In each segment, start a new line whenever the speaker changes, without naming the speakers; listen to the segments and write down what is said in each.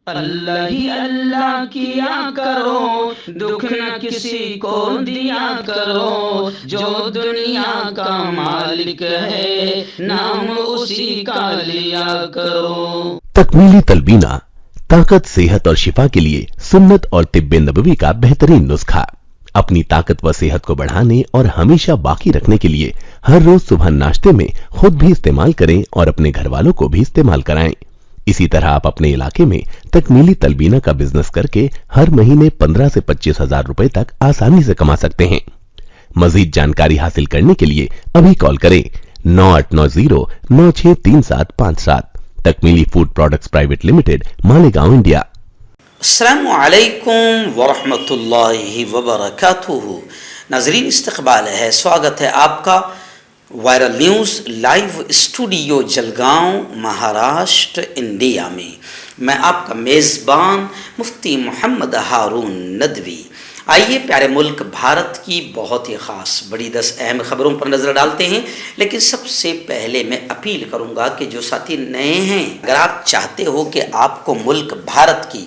اللہ ہی اللہ کیا کرو، دکھ نہ کسی کو دیا کرو، جو دنیا کا مالک ہے نام اسی کا لیا کرو۔
تکمیلی تلبینہ طاقت، صحت اور شفا کے لیے سنت اور طب نبوی کا بہترین نسخہ۔ اپنی طاقت و صحت کو بڑھانے اور ہمیشہ باقی رکھنے کے لیے ہر روز صبح ناشتے میں خود بھی استعمال کریں اور اپنے گھر والوں کو بھی استعمال کرائیں۔ اسی طرح آپ اپنے علاقے میں تکمیلی تلبینہ کا بزنس کر کے ہر مہینے 15 سے 25 ہزار روپے تک آسانی سے کما سکتے ہیں۔ مزید جانکاری حاصل کرنے کے لیے ابھی کال کریں 9890963757۔ تکمیلی food products private limited, Malegaon, India.
السلام علیکم ورحمۃ اللہ وبرکاتہ۔ ناظرین، استقبال ہے، سواگت ہے آپ کا viral news live studio Jalgaon, Maharashtra, India میں۔ میں آپ کا میزبان مفتی محمد ہارون ندوی۔ آئیے پیارے ملک بھارت کی بہت ہی خاص بڑی 10 اہم خبروں پر نظر ڈالتے ہیں، لیکن سب سے پہلے میں اپیل کروں گا کہ جو ساتھی نئے ہیں، اگر آپ چاہتے ہو کہ آپ کو ملک بھارت کی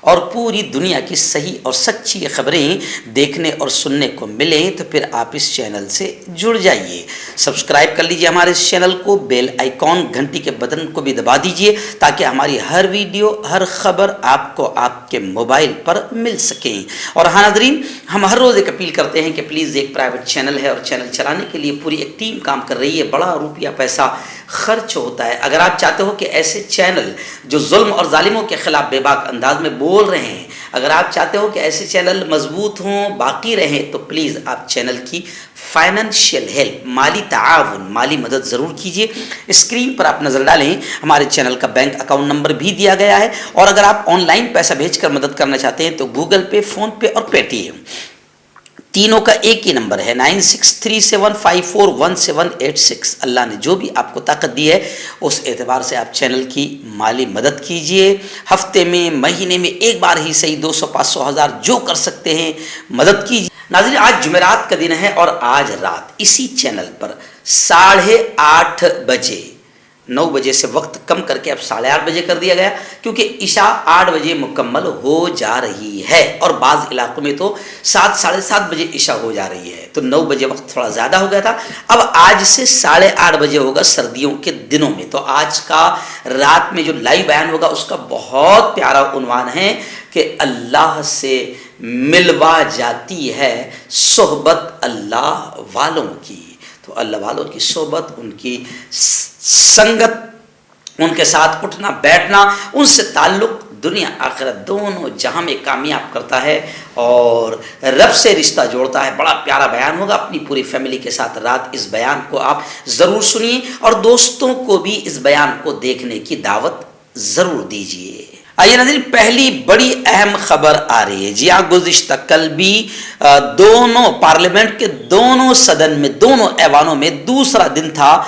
اور پوری دنیا کی صحیح اور سچی خبریں دیکھنے اور سننے کو ملیں تو پھر آپ اس چینل سے جڑ جائیے۔ سبسکرائب کر لیجئے ہمارے اس چینل کو، بیل آئیکن گھنٹی کے بٹن کو بھی دبا دیجئے تاکہ ہماری ہر ویڈیو، ہر خبر آپ کو آپ کے موبائل پر مل سکیں۔ اور ہاں ناظرین، ہم ہر روز ایک اپیل کرتے ہیں کہ پلیز، ایک پرائیویٹ چینل ہے اور چینل چلانے کے لیے پوری ایک ٹیم کام کر رہی ہے، بڑا روپیہ پیسہ خرچ ہوتا ہے۔ اگر آپ چاہتے ہو کہ ایسے چینل جو ظلم اور ظالموں کے خلاف بے باک انداز میں بول رہے ہیں، اگر آپ چاہتے ہو کہ ایسے چینل مضبوط ہوں، باقی رہیں، تو پلیز آپ چینل کی فائنینشیل ہیلپ، مالی تعاون، مالی مدد ضرور کیجیے۔ اسکرین پر آپ نظر ڈالیں، ہمارے چینل کا بینک اکاؤنٹ نمبر بھی دیا گیا ہے، اور اگر آپ آن لائن پیسہ بھیج کر مدد کرنا چاہتے ہیں تو گوگل پے، فون پے اور پے ٹی ایم تینوں کا ایک ہی نمبر ہے 9637541786۔ اللہ نے جو بھی آپ کو طاقت دی ہے اس اعتبار سے آپ چینل کی مالی مدد کیجئے۔ ہفتے میں، مہینے میں ایک بار ہی صحیح 200، 500، 1000 جو کر سکتے ہیں مدد کیجئے۔ ناظرین، آج جمعرات کا دن ہے اور آج رات اسی چینل پر 8:30 بجے، 9 بجے سے وقت کم کر کے اب 8:30 بجے کر دیا گیا، کیونکہ عشاء 8 بجے مکمل ہو جا رہی ہے، اور بعض علاقوں میں تو 7، 7:30 بجے عشاء ہو جا رہی ہے، تو 9 بجے وقت تھوڑا زیادہ ہو گیا تھا۔ اب آج سے 8:30 بجے ہوگا سردیوں کے دنوں میں۔ تو آج کا رات میں جو لائیو بیان ہوگا اس کا بہت پیارا عنوان ہے کہ اللہ سے ملوا جاتی ہے صحبت اللہ والوں کی۔ تو اللہ والوں کی صحبت، ان کی سنگت، ان کے ساتھ اٹھنا بیٹھنا، ان سے تعلق دنیا آخرت دونوں جہاں میں کامیاب کرتا ہے اور رب سے رشتہ جوڑتا ہے۔ بڑا پیارا بیان ہوگا، اپنی پوری فیملی کے ساتھ رات اس بیان کو آپ ضرور سنیے، اور دوستوں کو بھی اس بیان کو دیکھنے کی دعوت ضرور دیجیے۔ آئیے ناظرین، پہلی بڑی اہم خبر آ رہی ہے۔ جی ہاں، گزشتہ کل بھی دونوں پارلیمنٹ کے دونوں صدن میں، دونوں ایوانوں میں دوسرا دن تھا،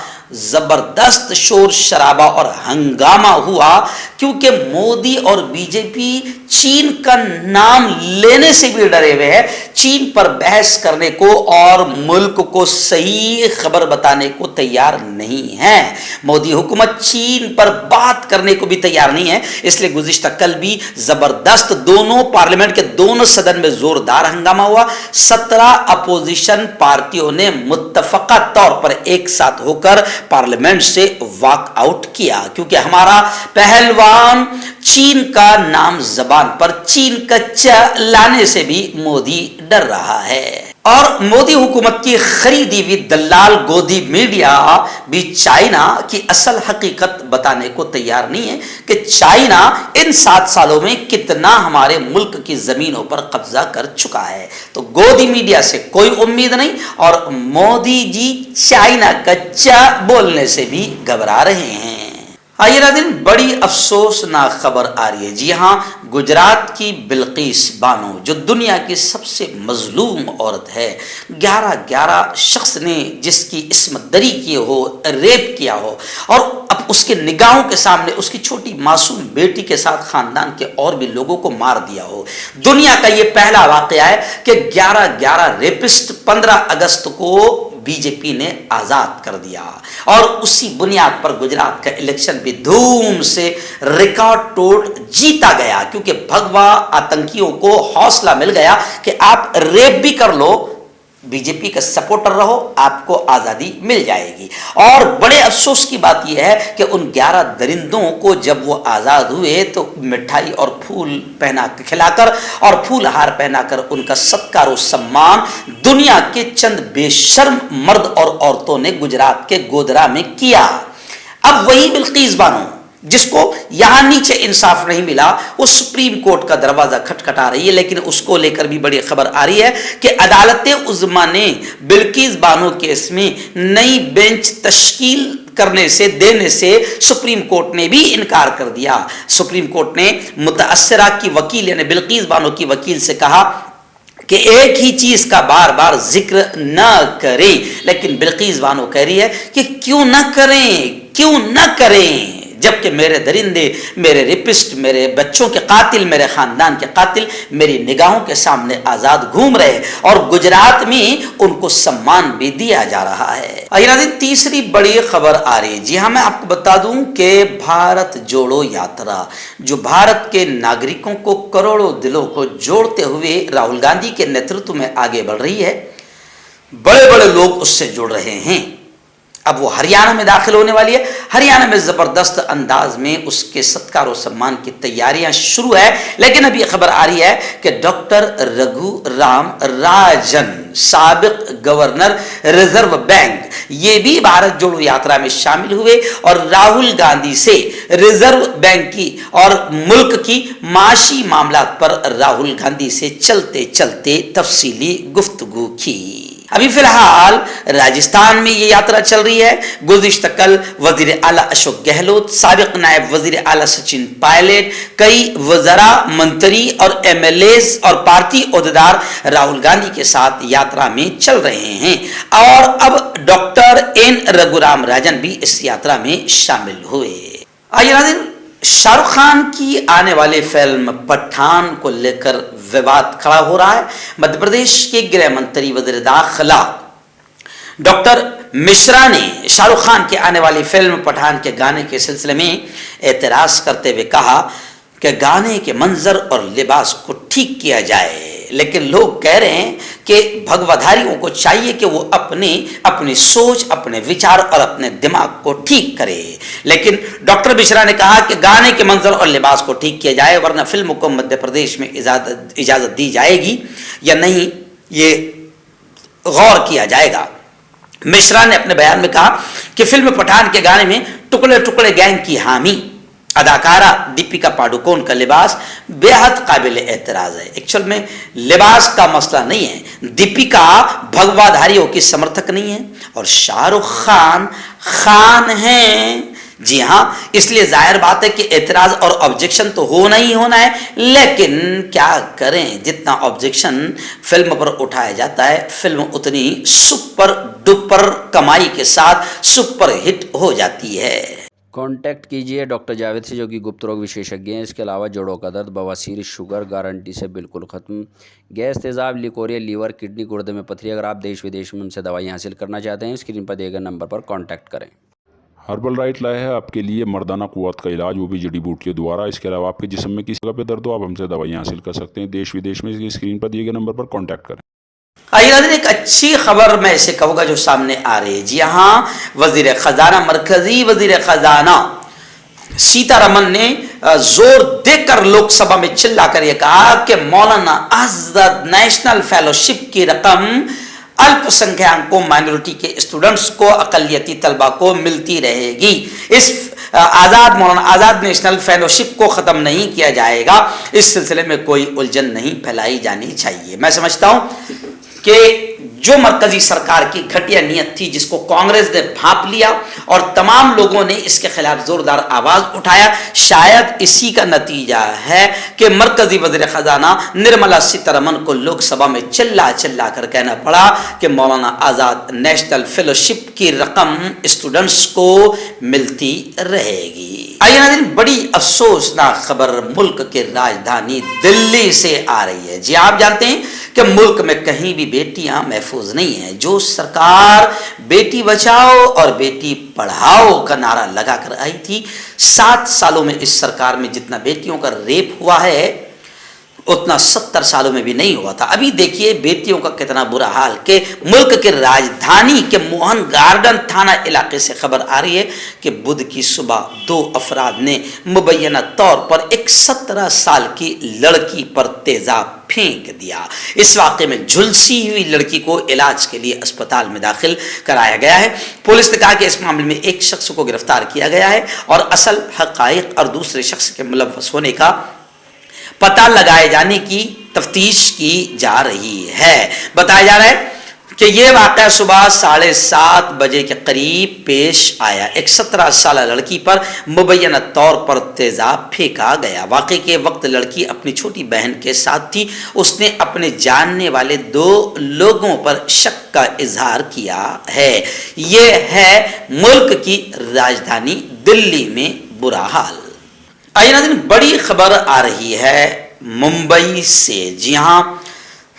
زبردست شور شرابہ اور ہنگامہ ہوا، کیونکہ مودی اور بی جے پی چین کا نام لینے سے بھی ڈرے ہوئے ہیں، چین پر بحث کرنے کو اور ملک کو صحیح خبر بتانے کو تیار نہیں ہے۔ مودی حکومت چین پر بات کرنے کو بھی تیار نہیں ہے، اس لیے گزشتہ کل بھی زبردست دونوں پارلیمنٹ کے دونوں صدن میں زوردار ہنگامہ ہوا۔ 17 اپوزیشن پارٹیوں نے متفقہ طور پر ایک ساتھ ہو کر پارلیمنٹ سے واک آؤٹ کیا، کیونکہ ہمارا پہلوان چین کا نام زبان پر، چین کا چ لانے سے بھی مودی ڈر رہا ہے۔ اور مودی حکومت کی خریدی ہوئی دلال گودی میڈیا بھی چائنا کی اصل حقیقت بتانے کو تیار نہیں ہے کہ چائنا ان 7 سالوں میں کتنا ہمارے ملک کی زمینوں پر قبضہ کر چکا ہے۔ تو گودی میڈیا سے کوئی امید نہیں، اور مودی جی چائنا کا چا بولنے سے بھی گھبرا رہے ہیں۔ آئیے ناظرین، بڑی افسوسناک خبر آ رہی ہے۔ جی ہاں، گجرات کی بلقیس بانو، جو دنیا کی سب سے مظلوم عورت ہے، 11 شخص نے جس کی عصمت دری کی ہو، ریپ کیا ہو، اور اب اس کے نگاہوں کے سامنے اس کی چھوٹی معصوم بیٹی کے ساتھ خاندان کے اور بھی لوگوں کو مار دیا ہو۔ دنیا کا یہ پہلا واقعہ ہے کہ 11 ریپسٹ 15 اگست کو बी जे पी ने आज़ाद कर दिया और उसी बुनियाद पर गुजरात का इलेक्शन भी धूम से रिकॉर्ड तोड़ जीता गया, क्योंकि भगवा आतंकियों को हौसला मिल गया कि आप रेप भी कर लो, बीजेपी का सपोर्टर रहो, आपको आजादी मिल जाएगी। और बड़े अफसोस की बात यह है कि उन 11 दरिंदों को जब वो आजाद हुए तो मिठाई और फूल पहना खिलाकर और फूल हार पहनाकर उनका सत्कार और सम्मान दुनिया के चंद बेशर्म मर्द और औरतों ने गुजरात के गोधरा में किया। अब वही बिल्कीस बानो जिसको यहां नीचे इंसाफ नहीं मिला, वो सुप्रीम कोर्ट का दरवाजा खटखटा रही है, लेकिन उसको लेकर भी बड़ी खबर आ रही है कि अदालत उज़्मा ने बिल्कीस बानो केस में नई बेंच तश्कील देने से सुप्रीम कोर्ट ने भी इनकार कर दिया। सुप्रीम कोर्ट ने मुतअस्सिरा की वकील यानी बिल्कीस बानो की वकील से कहा कि एक ही चीज का बार बार जिक्र न करें, लेकिन बिल्कीस बानो कह रही है कि क्यों न करें, जबकि मेरे दरिंदे, मेरे रेपिस्ट, मेरे बच्चों के कातिल, मेरे खानदान के कातिल मेरी निगाहों के सामने आजाद घूम रहे और गुजरात में उनको सम्मान भी दिया जा रहा है। आइए तीसरी बड़ी खबर आ रही है। जी हाँ, मैं आपको बता दूं कि भारत जोड़ो यात्रा जो भारत के नागरिकों को करोड़ों दिलों को जोड़ते हुए राहुल गांधी के नेतृत्व में आगे बढ़ रही है, बड़े बड़े लोग उससे जुड़ रहे हैं। अब वो हरियाणा में दाखिल होने वाली है। हरियाणा में जबरदस्त अंदाज में उसके सत्कार और सम्मान की तैयारियां शुरू है, लेकिन अभी खबर आ रही है कि डॉक्टर रघु राम राजन, साबिक गवर्नर रिजर्व बैंक, ये भी भारत जोड़ो यात्रा में शामिल हुए और राहुल गांधी से रिजर्व बैंक की और मुल्क की माशी मामलात पर राहुल गांधी से चलते चलते तफसीली गुफ्तगू की। अभी फिलहाल राजस्थान में ये यात्रा चल रही है। गुज़िश्ता कल वजीर आला अशोक गहलोत, साबिक नायब वजीर आला सचिन पायलट, कई वज़रा, मंत्री और एमएलएस और पार्टी ओहदेदार राहुल गांधी के साथ यात्रा में चल रहे हैं और अब डॉक्टर एन रघुराम राजन भी इस यात्रा में शामिल हुए। आइए शाहरुख खान की आने वाली फिल्म पठान को लेकर विवाद खड़ा हो रहा है। मध्य प्रदेश के गृह मंत्री वज़ीर दाखिला डॉक्टर मिश्रा ने शाहरुख खान की आने वाली फिल्म पठान के गाने के सिलसिले में एतराज करते हुए कहा कि गाने के मंजर और लिबास को ठीक किया जाए, लेकिन लोग कह रहे हैं कि भगवाधारियों को चाहिए कि वो अपनी सोच, अपने विचार और अपने दिमाग को ठीक करे। लेकिन डॉक्टर मिश्रा ने कहा कि गाने के मंजर और लिबास को ठीक किया जाए, वरना फिल्म को मध्य प्रदेश में इजाजत दी जाएगी या नहीं, ये गौर किया जाएगा। मिश्रा ने अपने बयान में कहा कि फिल्म पठान के गाने में टुकड़े टुकड़े गैंग की हामी अदाकारा दीपिका पादुकोण का लिबास बेहद काबिल एतराज है। एक्चुअल में लिबास का मसला नहीं है, दीपिका भगवाधारियों की समर्थक नहीं है और शाहरुख खान हैं। जी हाँ, इसलिए जाहिर बात है कि एतराज और ऑब्जेक्शन तो होना ही होना है, लेकिन क्या करें, जितना ऑब्जेक्शन फिल्म पर उठाया जाता है फिल्म उतनी सुपर डुपर कमाई के साथ सुपर हिट हो जाती है।
कांटेक्ट कीजिए डॉक्टर जावेद से, जो कि गुप्त रोग विशेषज्ञ हैं। इसके अलावा जोड़ों का दर्द, बवासीर, शुगर गारंटी से बिल्कुल ख़त्म, गैस, तेज़ाब, लिकोरिया, लीवर, किडनी, गुर्दे में पथरी। अगर आप देश विदेश में उनसे दवाई हासिल करना चाहते हैं, स्क्रीन पर दिए गए नंबर पर कांटेक्ट करें।
हर्बल राइट लाया है आपके लिए मर्दाना कुव्वत का इलाज, वो भी जड़ी बूटियों द्वारा। इसके अलावा आपके जिस्म में किसी जगह पे दर्द हो, आप हमसे दवाई हासिल कर सकते हैं देश विदेश में। स्क्रीन पर दिए गए नंबर पर कांटेक्ट करें।
आइए एक अच्छी खबर मैं इसे कहूँगा जो सामने आ रही है। जी हाँ, वजीर खजाना, मरकजी वजीर खजाना सीतारमन ने जोर देकर लोकसभा में चिल्लाकर यह कहा कि मौलाना आजाद नेशनल फेलोशिप की रकम अल्पसंख्यकों, माइनॉरिटी के स्टूडेंट्स को, अकलियती तलबा को मिलती रहेगी। इस मौलाना आजाद नेशनल फेलोशिप को ख़त्म नहीं किया जाएगा। इस सिलसिले में कोई उलझन नहीं फैलाई जानी चाहिए। मैं समझता हूं कि जो मरकजी सरकार की घटिया नीयत थी, जिसको कांग्रेस ने भांप लिया और तमाम लोगों ने इसके खिलाफ जोरदार आवाज उठाया, शायद इसी का नतीजा है कि मरकजी वज़ीर खजाना निर्मला सीतारमन को लोकसभा में चिल्ला कर कहना पड़ा कि मौलाना आजाद नेशनल फेलोशिप की रकम स्टूडेंट्स को मिलती रहेगी। आइए नाज़रीन, बड़ी अफसोसनाक खबर मुल्क के राजधानी दिल्ली से आ रही है। जी आप जानते हैं कि मुल्क में कहीं भी बेटियां محفوظ نہیں ہے. جو سرکار بیٹی بچاؤ اور بیٹی پڑھاؤ کا نعرہ لگا کر آئی تھی، 7 سالوں میں اس سرکار میں جتنا بیٹیوں کا ریپ ہوا ہے اتنا 70 سالوں میں بھی نہیں ہوا تھا. ابھی دیکھیے بیٹیوں کا کتنا برا حال کہ ملک کے راجدھانی کے موہن گارڈن تھانہ علاقے سے خبر آ رہی ہے کہ بدھ کی صبح 2 افراد نے مبینہ طور پر ایک 17 سال کی لڑکی پر تیزاب پھینک دیا. اس واقعے میں جھلسی ہوئی لڑکی کو علاج کے لیے اسپتال میں داخل کرایا گیا ہے. پولیس نے کہا کہ اس معاملے میں ایک شخص کو گرفتار کیا گیا ہے اور اصل حقائق اور دوسرے شخص کے ملوث ہونے کا پتہ لگائے جانے کی تفتیش کی جا رہی ہے. بتایا جا رہا ہے کہ یہ واقعہ صبح 7:30 بجے کے قریب پیش آیا. ایک 17 سالہ لڑکی پر مبینہ طور پر تیزاب پھینکا گیا. واقعے کے وقت لڑکی اپنی چھوٹی بہن کے ساتھ تھی. اس نے اپنے جاننے والے 2 لوگوں پر شک کا اظہار کیا ہے. یہ ہے ملک کی راجدھانی دلی میں برا حال. آئیے ناظرین، بڑی خبر آ رہی ہے ممبئی سے. جی ہاں،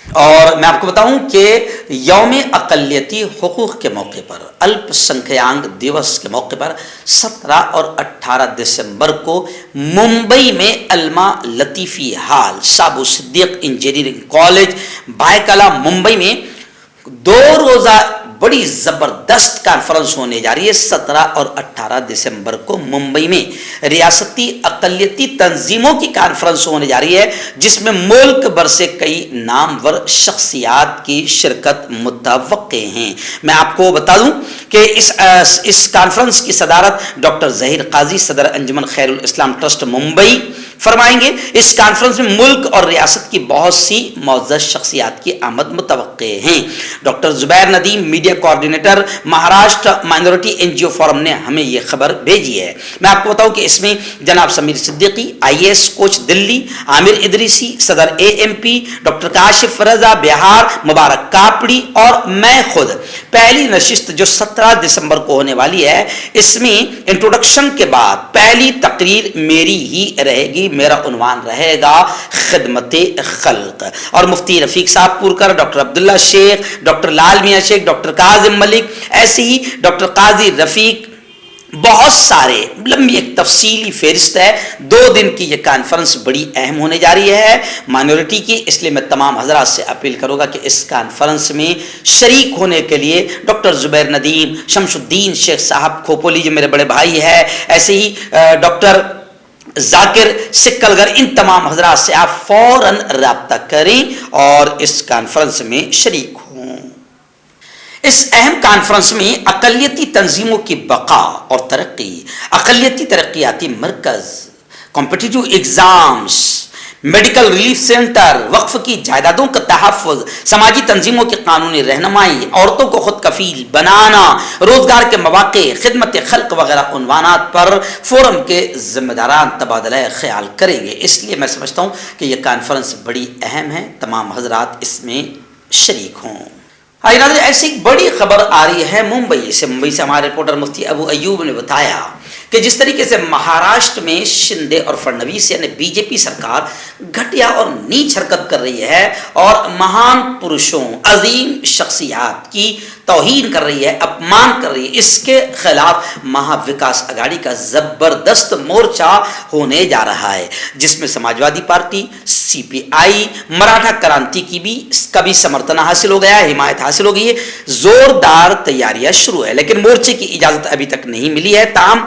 اور میں آپ کو بتاؤں کہ یوم اقلیتی حقوق کے موقع پر، الپ سنکھیانگ دیوس کے موقع پر 17 اور 18 دسمبر کو ممبئی میں علمہ لطیفی ہال، سابو صدیق انجینئرنگ کالج بھائیکلا ممبئی میں 2 روزہ بڑی زبردست کانفرنس ہونے جا رہی ہے. 17 اور 18 دسمبر کو ممبئی میں ریاستی اقلیتی تنظیموں کی کانفرنس ہونے جا رہی ہے، جس میں ملک بھر سے کئی نامور شخصیات کی شرکت متوقع ہیں. میں آپ کو بتا دوں کہ اس کانفرنس کی صدارت ڈاکٹر ظہیر قاضی، صدر انجمن خیر الاسلام ٹرسٹ ممبئی فرمائیں گے. اس کانفرنس میں ملک اور ریاست کی بہت سی معزز شخصیات کی آمد متوقع ہیں. Doctor Zubair Nadeem, media coordinator Maharashtra minority NGO forum نے ہمیں یہ خبر بھیجی ہے. میں آپ کو بتاؤں کہ اس میں جناب سمیر صدیقی IAS کوچ دلی، عامر ادریسی صدر AMP، ڈاکٹر کاشف رضا بہار، مبارک کاپڑی اور میں خود. پہلی نشست جو 17 دسمبر کو ہونے والی ہے، اس میں انٹروڈکشن کے بعد پہلی تقریر میری ہی رہے گی. میرا عنوان رہے گا خدمت خلق، اور مفتی رفیق صاحب پورکر، ڈاکٹر عبداللہ شیخ، ڈاکٹر لال میاں شیخ، ڈاکٹر کاظم ملک، ایسے ہی ڈاکٹر قاضی رفیق، بہت سارے، لمبی ایک تفصیلی فہرست ہے. 2 دن کی یہ کانفرنس بڑی اہم ہونے جا رہی ہے مائنورٹی کی. اس لیے میں تمام حضرات سے اپیل کروں گا کہ اس کانفرنس میں شریک ہونے کے لیے ڈاکٹر زبیر ندیم، شمس الدین شیخ صاحب کھوپولی جو میرے بڑے بھائی ہے، ایسے ہی ڈاکٹر ذاکر سکلگر، ان تمام حضرات سے آپ فوراً رابطہ کریں اور اس کانفرنس میں شریک ہوں. اس اہم کانفرنس میں اقلیتی تنظیموں کی بقا اور ترقی، اقلیتی ترقیاتی مرکز، competitive exams, medical relief centre, وقف کی جائیدادوں کا تحفظ، سماجی تنظیموں کی قانونی رہنمائی، عورتوں کو خود کفیل بنانا، روزگار کے مواقع، خدمت خلق وغیرہ عنوانات پر فورم کے ذمہ داران تبادلہ خیال کریں گے. اس لیے میں سمجھتا ہوں کہ یہ کانفرنس بڑی اہم ہے، تمام حضرات اس میں شریک ہوں. ایسی ایک بڑی خبر آ رہی ہے ممبئی سے. ممبئی سے ہمارے رپورٹر مفتی ابو ایوب نے بتایا کہ جس طریقے سے مہاراشٹر میں شندے اور فڑنویس یعنی BJP سرکار گھٹیا اور نیچ حرکت کر رہی ہے اور مہان پروشوں، عظیم شخصیات کی توہین کر رہی ہے، اپمان کر رہی ہے، اس کے خلاف مہا وکاس اگاڑی کا زبردست مورچہ ہونے جا رہا ہے، جس میں سماجوادی پارٹی، CPI، مراٹھا کرانتی کی بھی کبھی سمرتھن حاصل ہو گیا ہے، حمایت حاصل ہو گئی ہے. زوردار تیاریاں شروع ہے، لیکن مورچے کی اجازت ابھی تک نہیں ملی ہے. تاہم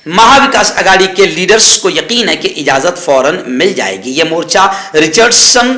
مہا وکاس اگاڑی کے لیڈرز کو یقین ہے کہ اجازت فوراً مل جائے گی. یہ مورچہ ریچرڈسن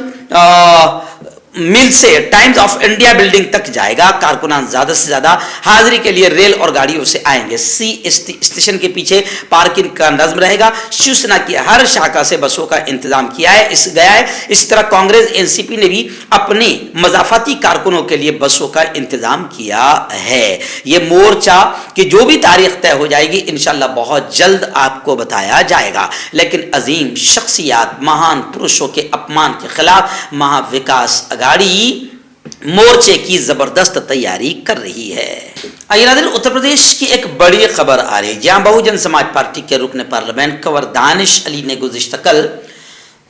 مل سے ٹائمز آف انڈیا بلڈنگ تک جائے گا. کارکنان زیادہ سے زیادہ حاضری کے لیے ریل اور گاڑیوں سے آئیں گے. اسٹیشن کے پیچھے پارکنگ کا نظم رہے گا. شیو سینا کی ہر شاخہ سے بسوں کا انتظام کیا ہے گیا ہے. اس طرح کانگریس NCP نے بھی اپنے مضافاتی کارکنوں کے لیے بسوں کا انتظام کیا ہے. یہ مورچہ کی جو بھی تاریخ طے ہو جائے گی انشاءاللہ بہت جلد آپ کو بتایا جائے گا. لیکن عظیم شخصیات، مہان پروشوں کے اپمان کے خلاف مہا وکاس اگاڑی مورچے کی زبردست تیاری کر رہی ہے. آئیے ناظرین، اتر پردیش کی ایک بڑی خبر آ رہی ہے جہاں بہوجن سماج پارٹی کے رکن پارلیمنٹ کنور دانش علی نے گزشتہ کل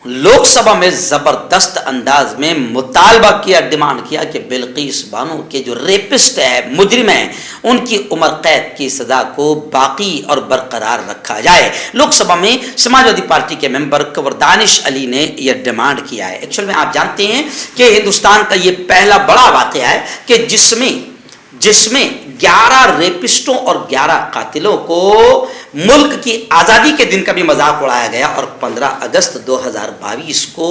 लोकसभा में जबरदस्त अंदाज में मुतालबा किया, डिमांड किया कि बिल्किस बानो के जो रेपिस्ट है, मुजरिम है, उनकी उम्र कैद की सजा को बाकी और बरकरार रखा जाए। लोकसभा में समाजवादी पार्टी के मेंबर कंवर दानिश अली ने यह डिमांड किया है। एक्चुअल में आप जानते हैं कि हिंदुस्तान का यह पहला बड़ा वाकया है कि जिसमें 11 रेपिस्टों और 11 कातिलों को मुल्क की आज़ादी के दिन का भी मजाक उड़ाया गया और 15 अगस्त 2022 को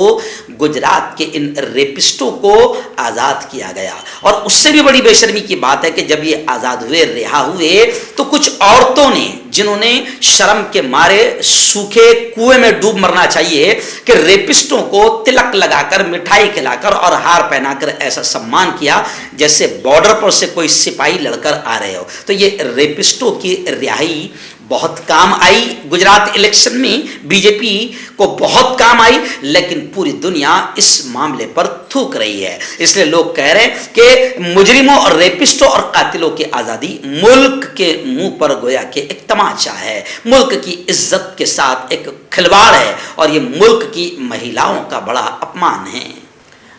गुजरात के इन रेपिस्टों को आज़ाद किया गया। और उससे भी बड़ी बेशर्मी की बात है कि जब ये आज़ाद हुए, रिहा हुए, तो कुछ औरतों ने, जिन्होंने शर्म के मारे सूखे कुएं में डूब मरना चाहिए, कि रेपिस्टों को तिलक लगाकर, मिठाई खिलाकर और हार पहनाकर ऐसा सम्मान किया जैसे बॉर्डर पर से कोई सिपाही लड़कर आ रहे हो। तो ये रेपिस्टों की रिहाई बहुत काम आई। गुजरात इलेक्शन में बीजेपी को बहुत काम आई, लेकिन पूरी दुनिया इस मामले पर थूक रही है। इसलिए लोग कह रहे हैं कि मुजरिमों और रेपिस्टों और कातिलों की आज़ादी मुल्क के मुंह पर गोया के एक तमाचा है, मुल्क की इज्जत के साथ एक खिलवाड़ है और ये मुल्क की महिलाओं का बड़ा अपमान है।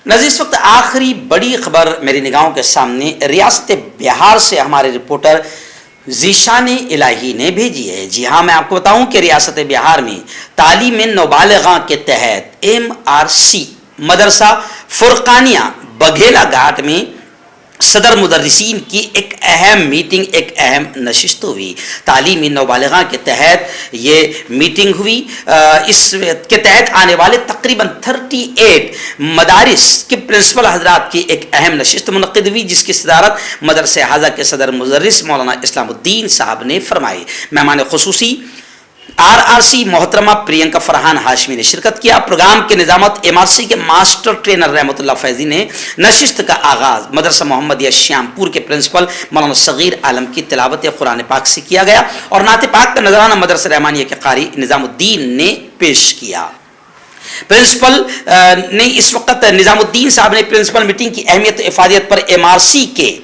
नाज़रीन, इस वक्त आखिरी बड़ी खबर मेरी निगाहों के सामने रियासत बिहार से हमारे रिपोर्टर ज़ीशान इलाही ने भेजी है। जी हाँ, मैं आपको बताऊं कि रियासत बिहार में तालीम नाबालिगा के तहत MRC मदरसा फुरकानिया बघेला घाट में सदर मुदर्रिसीन की एक अहम मीटिंग, एक अहम नशिस्त हुई। तालीमी नाबालिगा के तहत ये मीटिंग हुई। इसके तहत आने वाले तकरीबन 38 मदारिस के प्रिंसिपल हजरात की एक अहम नशिस्त मुनक्किद हुई, जिसकी सदारत मदरसे हाजा के सदर मुदर्रिस मौलाना इस्लामुद्दीन साहब ने फरमाई। मेहमान खुसूसी RRC मोहतरमा प्रियंका फरहान हाशमी ने शिरकत किया। प्रोग्राम के निजामत MRC के मास्टर ट्रेनर रहमतुल्लाह फैजी ने। नशिस्त का आगाज मदरसा मोहम्मदिया श्यामपुर के प्रिंसिपल मौलाना सगीर आलम की तिलावत कुरान पाक से किया गया और नाते पाक का नजराना मदरसा रहमानिया के कारी निजामुद्दीन ने पेश किया। प्रिंसिपल ने इस वक्त निजामुद्दीन साहब ने प्रिंसिपल मीटिंग की अहमियत इफादियत पर MRC के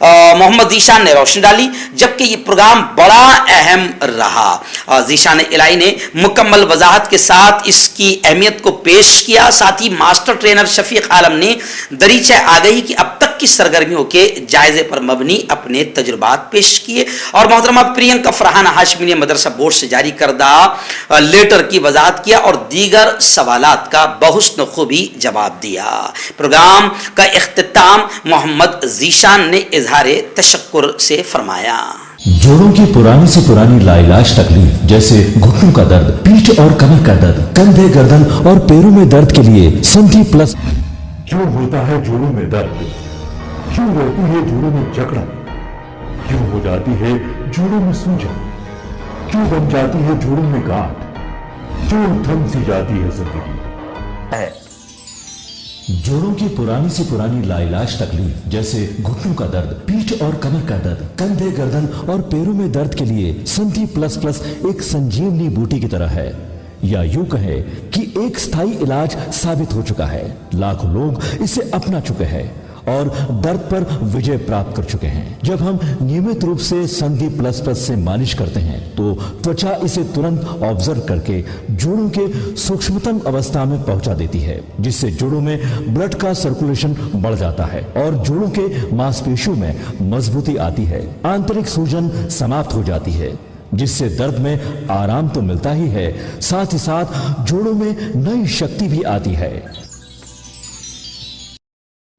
मोहम्मद ज़ीशान ने रोशनी डाली, जबकि ये प्रोग्राम बड़ा अहम रहा। ज़ीशान इलाही ने मुकम्मल वजाहत के साथ इसकी अहमियत को पेश किया। साथ ही मास्टर ट्रेनर शफीक आलम ने दरीचे आगही की अब तक की सरगर्मियों के जायजे पर मबनी अपने तजुर्बात पेश किए और मोहतरमा प्रियंका फरहान हाशमी ने मदरसा बोर्ड से जारी करदा लेटर की वजाहत किया और दीगर सवालात का बहुस्न खूबी जवाब दिया। प्रोग्राम का इख्तिताम मोहम्मद ज़ीशान ने इजहारे तशक्कुर से फरमाया।
जोड़ों की पुरानी से पुरानी लाइलाज तकलीफ जैसे घुटनों का दर्द, पीठ और कमर का दर्द, कंधे, गर्दन और पैरों में दर्द के लिए संधि प्लस।
क्यों होता है जोड़ों में दर्द? क्यों रहती है जोड़ों में जकड़न? क्यों हो जाती है जोड़ों में सूजन? क्यों बन जाती है जोड़ों में गांठ? क्यों थम सी जाती है जिंदगी?
जोड़ों की पुरानी से पुरानी लाइलाज तकलीफ जैसे घुटनों का दर्द, पीठ और कमर का दर्द, कंधे, गर्दन और पैरों में दर्द के लिए संधि प्लस प्लस एक संजीवनी बूटी की तरह है, या यूं कहे कि एक स्थायी इलाज साबित हो चुका है। लाखों लोग इसे अपना चुके हैं और दर्द पर विजय प्राप्त कर चुके हैं। जब हम नियमित रूप से संधि प्लस प्लस से मालिश करते हैं तो त्वचा इसे तुरंत ऑब्जर्व करके जोड़ों के सूक्ष्मतम अवस्था में पहुंचा देती है, जिससे जोड़ों में ब्लड का सर्कुलेशन बढ़ जाता है और जोड़ों के मांसपेशियों में मजबूती आती है। आंतरिक सूजन समाप्त हो जाती है, जिससे दर्द में आराम तो मिलता ही है, साथ ही साथ जोड़ों में नई शक्ति भी आती है।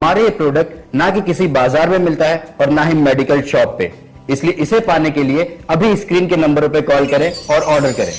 हमारे ये प्रोडक्ट ना कि किसी बाजार में मिलता है और ना ही मेडिकल शॉप पे, इसलिए इसे पाने के लिए अभी स्क्रीन के नंबरों पे कॉल करें और ऑर्डर करें।